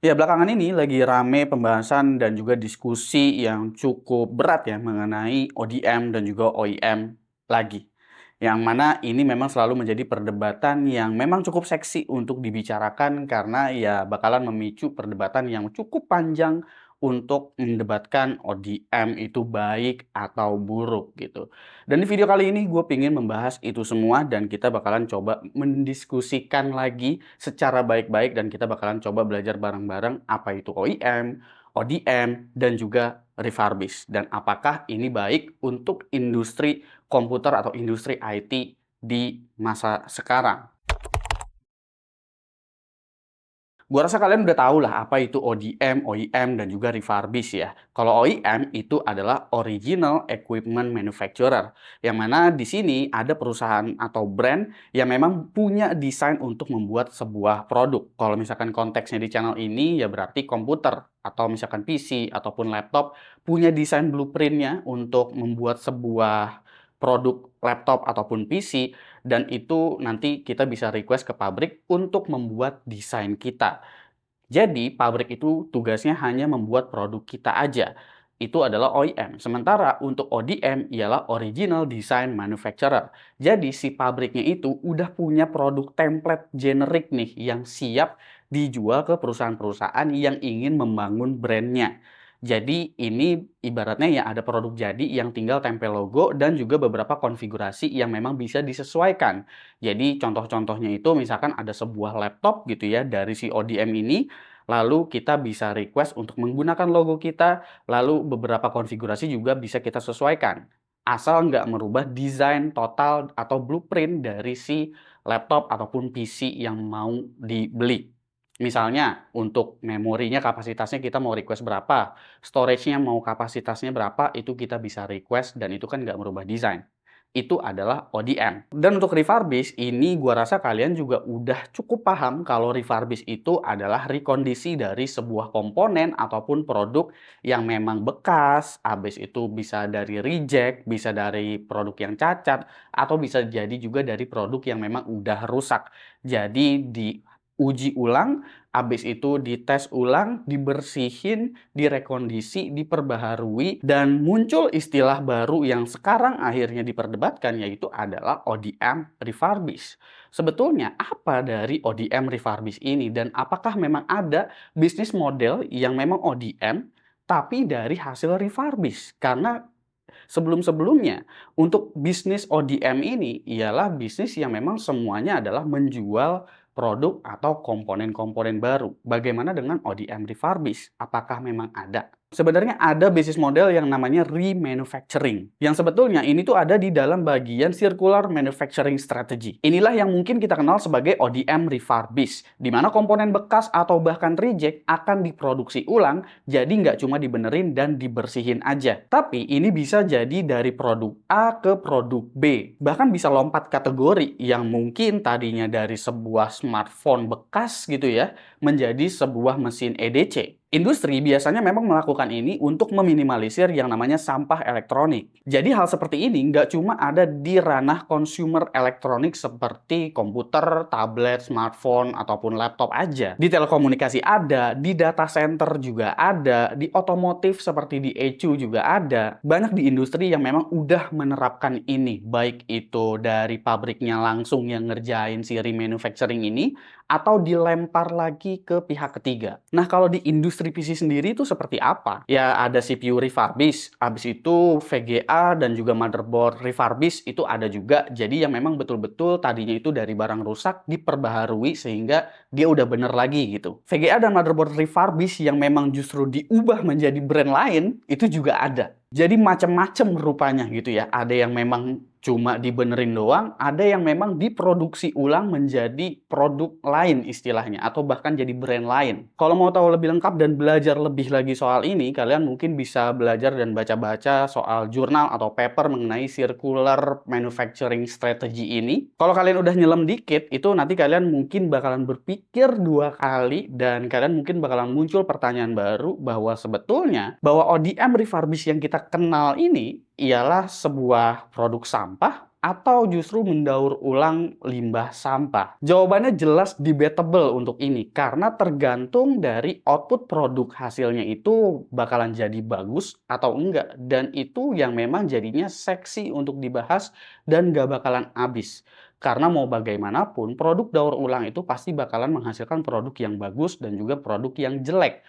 Ya, belakangan ini lagi rame pembahasan dan juga diskusi yang cukup berat ya mengenai ODM dan juga OEM lagi. Yang mana ini memang selalu menjadi perdebatan yang memang cukup seksi untuk dibicarakan karena ya bakalan memicu perdebatan yang cukup panjang untuk mendebatkan ODM itu baik atau buruk gitu. Dan di video kali ini gue pengen membahas itu semua dan kita bakalan coba mendiskusikan lagi secara baik-baik dan kita bakalan coba belajar bareng-bareng apa itu OEM, ODM, dan juga refurbish. Dan apakah ini baik untuk industri komputer atau industri IT di masa sekarang. Gua rasa kalian udah tahu lah apa itu ODM, OEM, dan juga refurbish ya. Kalau OEM itu adalah Original Equipment Manufacturer, yang mana di sini ada perusahaan atau brand yang memang punya desain untuk membuat sebuah produk. Kalau misalkan konteksnya di channel ini ya berarti komputer atau misalkan PC ataupun laptop punya desain blueprintnya untuk membuat sebuah produk laptop ataupun PC dan itu nanti kita bisa request ke pabrik untuk membuat desain kita. Jadi pabrik itu tugasnya hanya membuat produk kita aja. Itu adalah OEM. Sementara untuk ODM ialah Original Design Manufacturer. Jadi si pabriknya itu udah punya produk template generik nih yang siap dijual ke perusahaan-perusahaan yang ingin membangun brandnya. Jadi ini ibaratnya ya ada produk jadi yang tinggal tempel logo dan juga beberapa konfigurasi yang memang bisa disesuaikan. Jadi contoh-contohnya itu misalkan ada sebuah laptop gitu ya dari si ODM ini, lalu kita bisa request untuk menggunakan logo kita, lalu beberapa konfigurasi juga bisa kita sesuaikan. Asal nggak merubah desain total atau blueprint dari si laptop ataupun PC yang mau dibeli. Misalnya untuk memorinya kapasitasnya kita mau request berapa, storage-nya mau kapasitasnya berapa, itu kita bisa request dan itu kan nggak merubah desain. Itu adalah ODM. Dan untuk refurbish, ini gua rasa kalian juga udah cukup paham kalau refurbish itu adalah rekondisi dari sebuah komponen ataupun produk yang memang bekas, habis itu bisa dari reject, bisa dari produk yang cacat, atau bisa jadi juga dari produk yang memang udah rusak. Jadi diuji ulang, habis itu dites ulang, dibersihin, direkondisi, diperbaharui, dan muncul istilah baru yang sekarang akhirnya diperdebatkan yaitu adalah ODM refurbish. Sebetulnya apa dari ODM refurbish ini dan apakah memang ada bisnis model yang memang ODM tapi dari hasil refurbish? Karena sebelum-sebelumnya untuk bisnis ODM ini ialah bisnis yang memang semuanya adalah menjual produk atau komponen-komponen baru. Bagaimana dengan ODM refurbish? Apakah memang ada? Sebenarnya ada bisnis model yang namanya remanufacturing. Yang sebetulnya ini tuh ada di dalam bagian circular manufacturing strategy. Inilah yang mungkin kita kenal sebagai ODM refurbish, di mana komponen bekas atau bahkan reject akan diproduksi ulang, jadi nggak cuma dibenerin dan dibersihin aja. Tapi ini bisa jadi dari produk A ke produk B. Bahkan bisa lompat kategori yang mungkin tadinya dari sebuah smartphone bekas gitu ya, menjadi sebuah mesin EDC. Industri biasanya memang melakukan ini untuk meminimalisir yang namanya sampah elektronik. Jadi hal seperti ini nggak cuma ada di ranah consumer elektronik seperti komputer, tablet, smartphone, ataupun laptop aja. Di telekomunikasi ada, di data center juga ada, di otomotif seperti di ECU juga ada. Banyak di industri yang memang udah menerapkan ini, baik itu dari pabriknya langsung yang ngerjain si remanufacturing ini, atau dilempar lagi ke pihak ketiga. Nah, kalau di industri PC sendiri itu seperti apa? Ya, ada CPU refurbish, habis itu VGA dan juga motherboard refurbish itu ada juga. Jadi yang memang betul-betul tadinya itu dari barang rusak diperbaharui sehingga dia udah bener lagi gitu. VGA dan motherboard refurbish yang memang justru diubah menjadi brand lain itu juga ada. Jadi macam-macam rupanya gitu ya. Ada yang memang cuma dibenerin doang, ada yang memang diproduksi ulang menjadi produk lain istilahnya, atau bahkan jadi brand lain. Kalau mau tahu lebih lengkap dan belajar lebih lagi soal ini, kalian mungkin bisa belajar dan baca-baca soal jurnal atau paper mengenai circular manufacturing strategy ini. Kalau kalian udah nyelam dikit, itu nanti kalian mungkin bakalan berpikir dua kali dan kalian mungkin bakalan muncul pertanyaan baru bahwa sebetulnya bahwa ODM refurbish yang kita kenal ini ialah sebuah produk sampah atau justru mendaur ulang limbah sampah? Jawabannya jelas debatable untuk ini, karena tergantung dari output produk hasilnya itu bakalan jadi bagus atau enggak. Dan itu yang memang jadinya seksi untuk dibahas dan gak bakalan habis. Karena mau bagaimanapun, produk daur ulang itu pasti bakalan menghasilkan produk yang bagus dan juga produk yang jelek.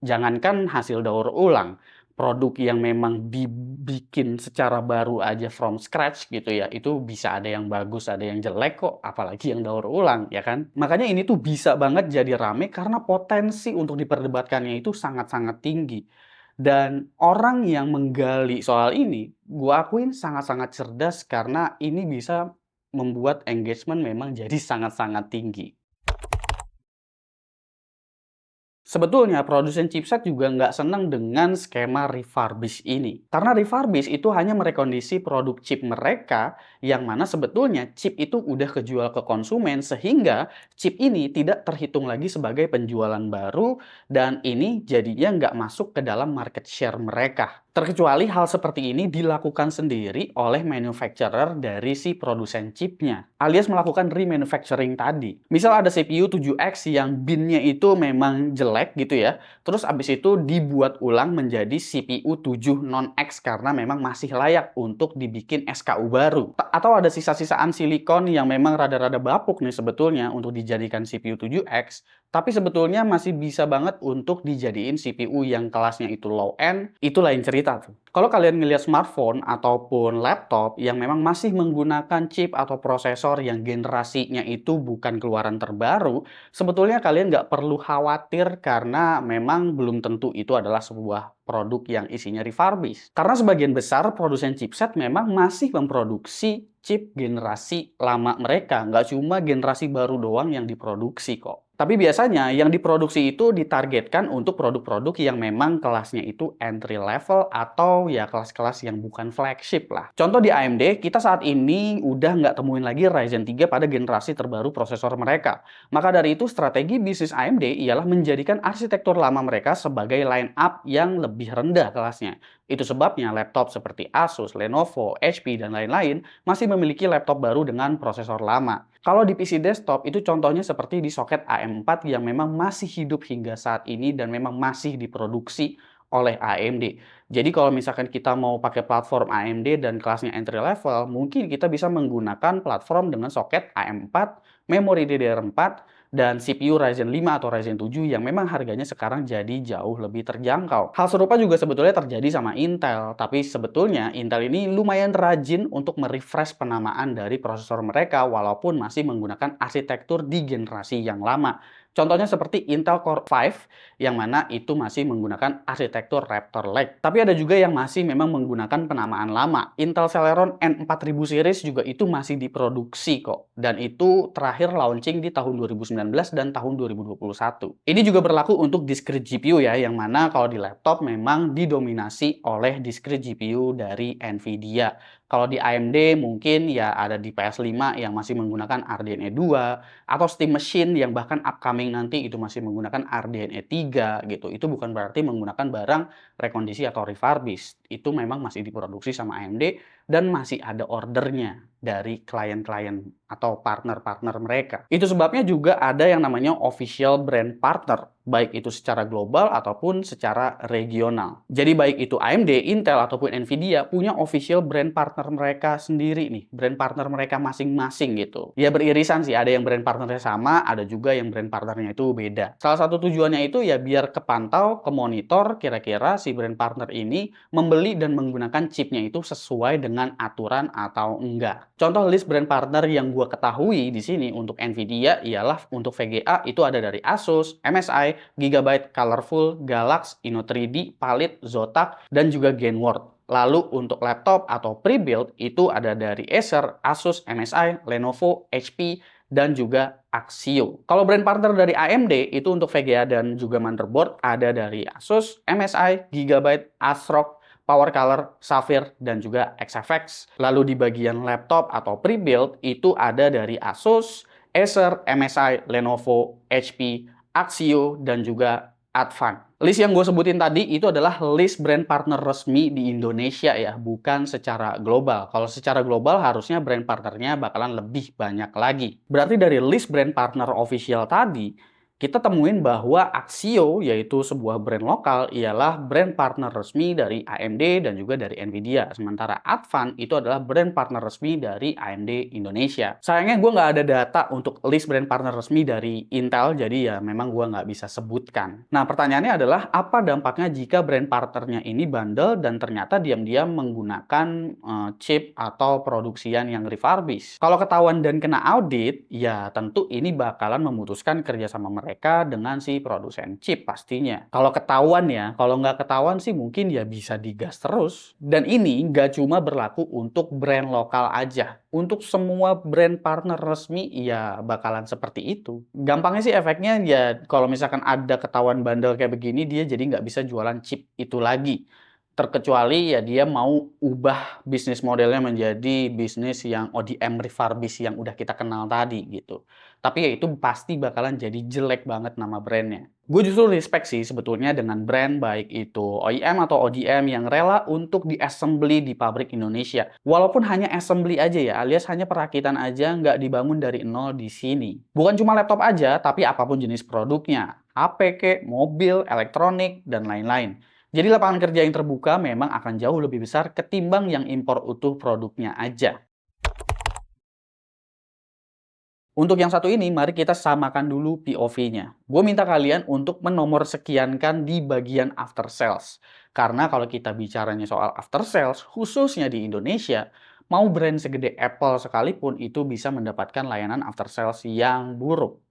Jangankan hasil daur ulang, produk yang memang dibikin secara baru aja from scratch gitu ya, itu bisa ada yang bagus, ada yang jelek kok, apalagi yang daur ulang, ya kan? Makanya ini tuh bisa banget jadi rame karena potensi untuk diperdebatkannya itu sangat-sangat tinggi. Dan orang yang menggali soal ini, gua akuin sangat-sangat cerdas karena ini bisa membuat engagement memang jadi sangat-sangat tinggi. Sebetulnya produsen chipset juga nggak senang dengan skema refurbish ini. Karena refurbish itu hanya merekondisi produk chip mereka yang mana sebetulnya chip itu udah kejual ke konsumen sehingga chip ini tidak terhitung lagi sebagai penjualan baru dan ini jadinya nggak masuk ke dalam market share mereka. Terkecuali hal seperti ini dilakukan sendiri oleh manufacturer dari si produsen chipnya, alias melakukan remanufacturing tadi. Misal ada CPU 7X yang binnya itu memang jelek gitu ya, terus abis itu dibuat ulang menjadi CPU 7 non-X karena memang masih layak untuk dibikin SKU baru. Atau ada sisa-sisaan silikon yang memang rada-rada bapuk nih sebetulnya untuk dijadikan CPU 7X, tapi sebetulnya masih bisa banget untuk dijadiin CPU yang kelasnya itu low end, itu lain cerita tuh. Kalau kalian ngelihat smartphone ataupun laptop yang memang masih menggunakan chip atau prosesor yang generasinya itu bukan keluaran terbaru, sebetulnya kalian nggak perlu khawatir karena memang belum tentu itu adalah sebuah produk yang isinya refurbish. Karena sebagian besar produsen chipset memang masih memproduksi chip generasi lama mereka, nggak cuma generasi baru doang yang diproduksi kok. Tapi biasanya yang diproduksi itu ditargetkan untuk produk-produk yang memang kelasnya itu entry level atau ya kelas-kelas yang bukan flagship lah. Contoh di AMD, kita saat ini udah nggak temuin lagi Ryzen 3 pada generasi terbaru prosesor mereka. Maka dari itu strategi bisnis AMD ialah menjadikan arsitektur lama mereka sebagai line up yang lebih rendah kelasnya. Itu sebabnya laptop seperti Asus, Lenovo, HP, dan lain-lain masih memiliki laptop baru dengan prosesor lama. Kalau di PC desktop itu contohnya seperti di soket AM4 yang memang masih hidup hingga saat ini dan memang masih diproduksi oleh AMD. Jadi kalau misalkan kita mau pakai platform AMD dan kelasnya entry level, mungkin kita bisa menggunakan platform dengan soket AM4, memori DDR4, dan CPU Ryzen 5 atau Ryzen 7 yang memang harganya sekarang jadi jauh lebih terjangkau. Hal serupa juga sebetulnya terjadi sama Intel, tapi sebetulnya Intel ini lumayan rajin untuk merefresh penamaan dari prosesor mereka walaupun masih menggunakan arsitektur di generasi yang lama. Contohnya seperti Intel Core 5 yang mana itu masih menggunakan arsitektur Raptor Lake. Tapi ada juga yang masih memang menggunakan penamaan lama. Intel Celeron N4000 series juga itu masih diproduksi kok. Dan itu terakhir launching di tahun 2019 dan tahun 2021. Ini juga berlaku untuk discrete GPU ya, yang mana kalau di laptop memang didominasi oleh discrete GPU dari Nvidia. Kalau di AMD mungkin ya ada di PS5 yang masih menggunakan RDNA 2 atau Steam Machine yang bahkan upcoming nanti itu masih menggunakan RDNA 3 gitu. Itu bukan berarti menggunakan barang rekondisi atau refurbish. Itu memang masih diproduksi sama AMD dan masih ada ordernya dari klien-klien atau partner-partner mereka. Itu sebabnya juga ada yang namanya official brand partner, baik itu secara global ataupun secara regional. Jadi baik itu AMD, Intel, ataupun Nvidia punya official brand partner mereka sendiri nih, brand partner mereka masing-masing gitu. Ya beririsan sih, ada yang brand partnernya sama, ada juga yang brand partnernya itu beda. Salah satu tujuannya itu ya biar kepantau, kemonitor kira-kira si brand partner ini membeli dan menggunakan chipnya itu sesuai dengan aturan atau enggak. Contoh list brand partner yang gua ketahui di sini untuk Nvidia ialah untuk VGA itu ada dari Asus, MSI, Gigabyte, Colorful, Galax, Inno3D, Palit, Zotac, dan juga Genworth. Lalu untuk laptop atau pre-build itu ada dari Acer, Asus, MSI, Lenovo, HP, dan juga Axio. Kalau brand partner dari AMD itu untuk VGA dan juga motherboard ada dari Asus, MSI, Gigabyte, ASRock, PowerColor, Sapphire, dan juga XFX. Lalu di bagian laptop atau pre-build itu ada dari Asus, Acer, MSI, Lenovo, HP, Axio, dan juga Advan. List yang gue sebutin tadi itu adalah list brand partner resmi di Indonesia ya, bukan secara global. Kalau secara global harusnya brand partnernya bakalan lebih banyak lagi. Berarti dari list brand partner official tadi, kita temuin bahwa Axio, yaitu sebuah brand lokal, ialah brand partner resmi dari AMD dan juga dari Nvidia. Sementara Advan itu adalah brand partner resmi dari AMD Indonesia. Sayangnya gue nggak ada data untuk list brand partner resmi dari Intel, jadi ya memang gue nggak bisa sebutkan. Nah, pertanyaannya adalah apa dampaknya jika brand partnernya ini bandel dan ternyata diam-diam menggunakan chip atau produksian yang refurbished? Kalau ketahuan dan kena audit, ya tentu ini bakalan memutuskan kerjasama mereka dengan si produsen chip pastinya. Kalau ketahuan ya, kalau nggak ketahuan sih mungkin ya bisa digas terus. Dan ini nggak cuma berlaku untuk brand lokal aja. Untuk semua brand partner resmi ya bakalan seperti itu. Gampangnya sih efeknya ya kalau misalkan ada ketahuan bandel kayak begini, dia jadi nggak bisa jualan chip itu lagi. Terkecuali ya dia mau ubah bisnis modelnya menjadi bisnis yang ODM refurbish yang udah kita kenal tadi gitu. Tapi ya itu pasti bakalan jadi jelek banget nama brandnya. Gue justru respect sih sebetulnya dengan brand baik itu OEM atau ODM yang rela untuk di-assembly di pabrik Indonesia. Walaupun hanya assembly aja ya, alias hanya perakitan aja nggak dibangun dari nol di sini. Bukan cuma laptop aja, tapi apapun jenis produknya. HP, mobil, elektronik, dan lain-lain. Jadi lapangan kerja yang terbuka memang akan jauh lebih besar ketimbang yang impor utuh produknya aja. Untuk yang satu ini, mari kita samakan dulu POV-nya. Gue minta kalian untuk menomorsekiankan di bagian after sales. Karena kalau kita bicaranya soal after sales, khususnya di Indonesia, mau brand segede Apple sekalipun itu bisa mendapatkan layanan after sales yang buruk.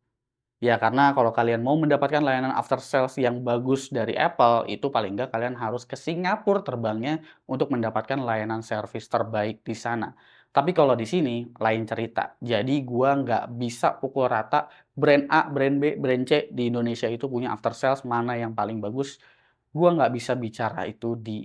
Ya, karena kalau kalian mau mendapatkan layanan after sales yang bagus dari Apple, itu paling nggak kalian harus ke Singapura terbangnya untuk mendapatkan layanan servis terbaik di sana. Tapi kalau di sini, lain cerita. Jadi, gua nggak bisa pukul rata brand A, brand B, brand C di Indonesia itu punya after sales mana yang paling bagus. Gua nggak bisa bicara itu di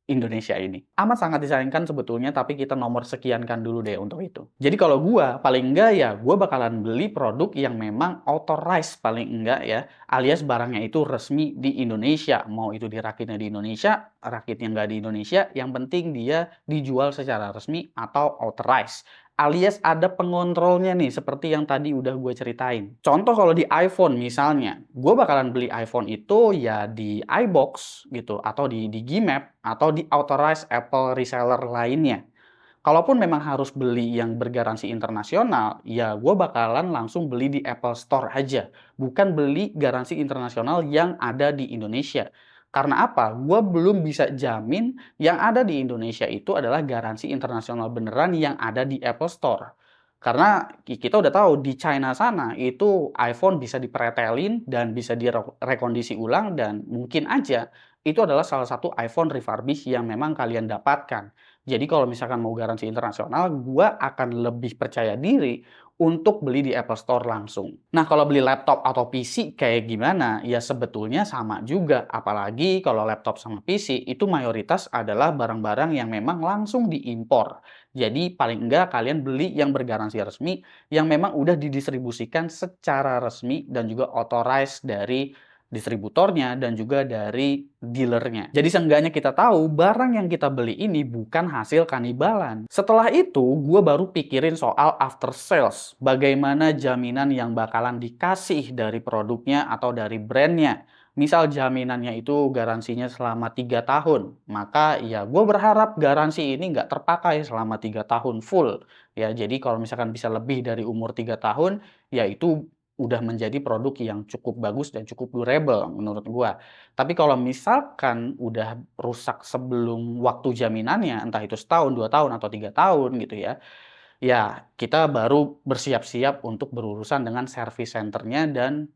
Indonesia ini. Amat sangat disayangkan sebetulnya, tapi kita nomor sekiankan dulu deh untuk itu. Jadi kalau gua, paling enggak ya gua bakalan beli produk yang memang authorized paling enggak ya, alias barangnya itu resmi di Indonesia. Mau itu dirakitnya di Indonesia, rakitnya nggak di Indonesia, yang penting dia dijual secara resmi atau authorized. Alias ada pengontrolnya nih, seperti yang tadi udah gue ceritain. Contoh kalau di iPhone misalnya, gue bakalan beli iPhone itu ya di iBox gitu, atau di Gmap, atau di authorized Apple reseller lainnya. Kalaupun memang harus beli yang bergaransi internasional, ya gue bakalan langsung beli di Apple Store aja. Bukan beli garansi internasional yang ada di Indonesia. Karena apa? Gue belum bisa jamin yang ada di Indonesia itu adalah garansi internasional beneran yang ada di Apple Store. Karena kita udah tahu di China sana itu iPhone bisa dipretelin dan bisa direkondisi ulang dan mungkin aja itu adalah salah satu iPhone refurbish yang memang kalian dapatkan. Jadi kalau misalkan mau garansi internasional, gua akan lebih percaya diri untuk beli di Apple Store langsung. Nah, kalau beli laptop atau PC kayak gimana? Ya sebetulnya sama juga. Apalagi kalau laptop sama PC itu mayoritas adalah barang-barang yang memang langsung diimpor. Jadi paling enggak kalian beli yang bergaransi resmi, yang memang udah didistribusikan secara resmi dan juga authorized dari distributornya dan juga dari dealernya. Jadi seenggaknya kita tahu barang yang kita beli ini bukan hasil kanibalan. Setelah itu, gue baru pikirin soal after sales. Bagaimana jaminan yang bakalan dikasih dari produknya atau dari brandnya. Misal jaminannya itu garansinya selama 3 tahun. Maka ya gue berharap garansi ini nggak terpakai selama 3 tahun full. Ya, jadi kalau misalkan bisa lebih dari umur 3 tahun, ya itu udah menjadi produk yang cukup bagus dan cukup durable menurut gua. Tapi kalau misalkan udah rusak sebelum waktu jaminannya, entah itu setahun, 2 tahun, atau 3 tahun gitu ya, ya kita baru bersiap-siap untuk berurusan dengan service centernya dan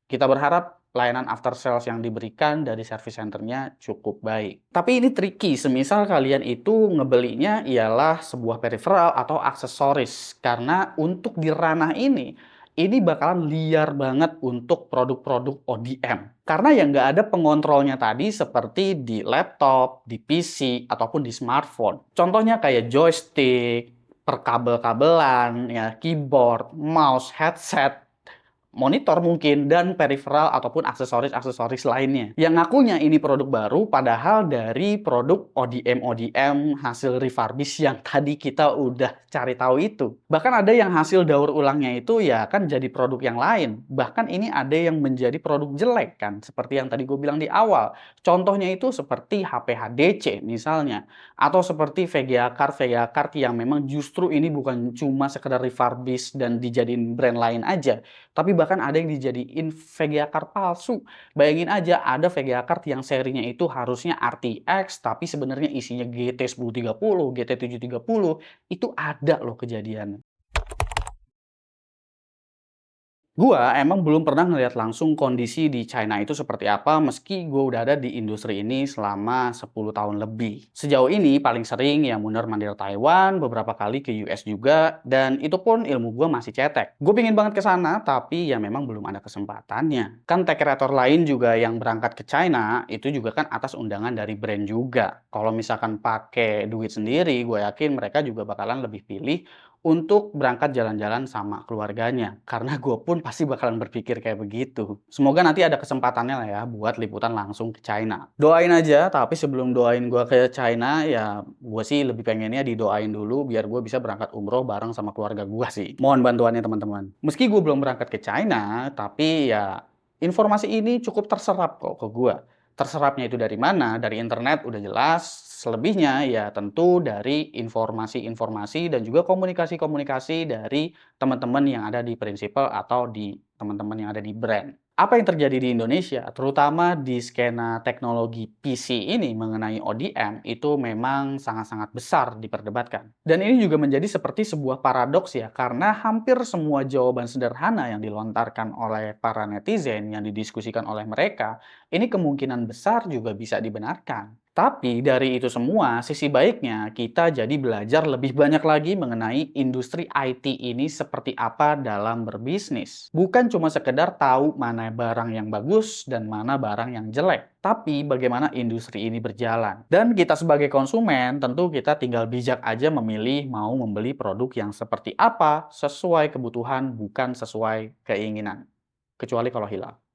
kita berharap layanan after sales yang diberikan dari service centernya cukup baik. Tapi ini tricky, semisal kalian itu ngebelinya ialah sebuah peripheral atau aksesoris. Karena untuk di ranah ini bakalan liar banget untuk produk-produk ODM. Karena yang nggak ada pengontrolnya tadi seperti di laptop, di PC, ataupun di smartphone. Contohnya kayak joystick, perkabel-kabelan, ya, keyboard, mouse, headset, monitor mungkin, dan peripheral ataupun aksesoris-aksesoris lainnya. Yang ngakunya ini produk baru, padahal dari produk ODM-ODM hasil refurbish yang tadi kita udah cari tahu itu. Bahkan ada yang hasil daur ulangnya itu ya kan jadi produk yang lain. Bahkan ini ada yang menjadi produk jelek kan, seperti yang tadi gue bilang di awal. Contohnya itu seperti HP HDC misalnya, atau seperti VGA card yang memang justru ini bukan cuma sekedar refurbish dan dijadiin brand lain aja, tapi bahkan ada yang dijadiin VGA card palsu. Bayangin aja ada VGA card yang serinya itu harusnya RTX, tapi sebenarnya isinya GT 1030, GT 730, itu ada loh kejadian. Gua emang belum pernah ngelihat langsung kondisi di China itu seperti apa meski gua udah ada di industri ini selama 10 tahun lebih. Sejauh ini paling sering ya mundur-mandir Taiwan, beberapa kali ke US juga, dan itu pun ilmu gua masih cetek. Gue pingin banget ke sana, tapi ya memang belum ada kesempatannya. Kan tech creator lain juga yang berangkat ke China, itu juga kan atas undangan dari brand juga. Kalau misalkan pakai duit sendiri, gue yakin mereka juga bakalan lebih pilih untuk berangkat jalan-jalan sama keluarganya, karena gue pun pasti bakalan berpikir kayak begitu. Semoga nanti ada kesempatannya lah ya buat liputan langsung ke China. Doain aja, tapi sebelum doain gue ke China, ya gue sih lebih pengennya didoain dulu biar gue bisa berangkat umroh bareng sama keluarga gue sih. Mohon bantuannya teman-teman. Meski gue belum berangkat ke China, tapi ya informasi ini cukup terserap kok ke gue. Terserapnya itu dari mana? Dari internet udah jelas. Selebihnya ya tentu dari informasi-informasi dan juga komunikasi-komunikasi dari teman-teman yang ada di prinsipal atau di teman-teman yang ada di brand. Apa yang terjadi di Indonesia, terutama di skena teknologi PC ini mengenai ODM, itu memang sangat-sangat besar diperdebatkan. Dan ini juga menjadi seperti sebuah paradoks ya, karena hampir semua jawaban sederhana yang dilontarkan oleh para netizen, yang didiskusikan oleh mereka, ini kemungkinan besar juga bisa dibenarkan. Tapi dari itu semua, sisi baiknya kita jadi belajar lebih banyak lagi mengenai industri IT ini seperti apa dalam berbisnis. Bukan cuma sekedar tahu mana barang yang bagus dan mana barang yang jelek, tapi bagaimana industri ini berjalan. Dan kita sebagai konsumen, tentu kita tinggal bijak aja memilih mau membeli produk yang seperti apa sesuai kebutuhan, bukan sesuai keinginan. Kecuali kalau hilal.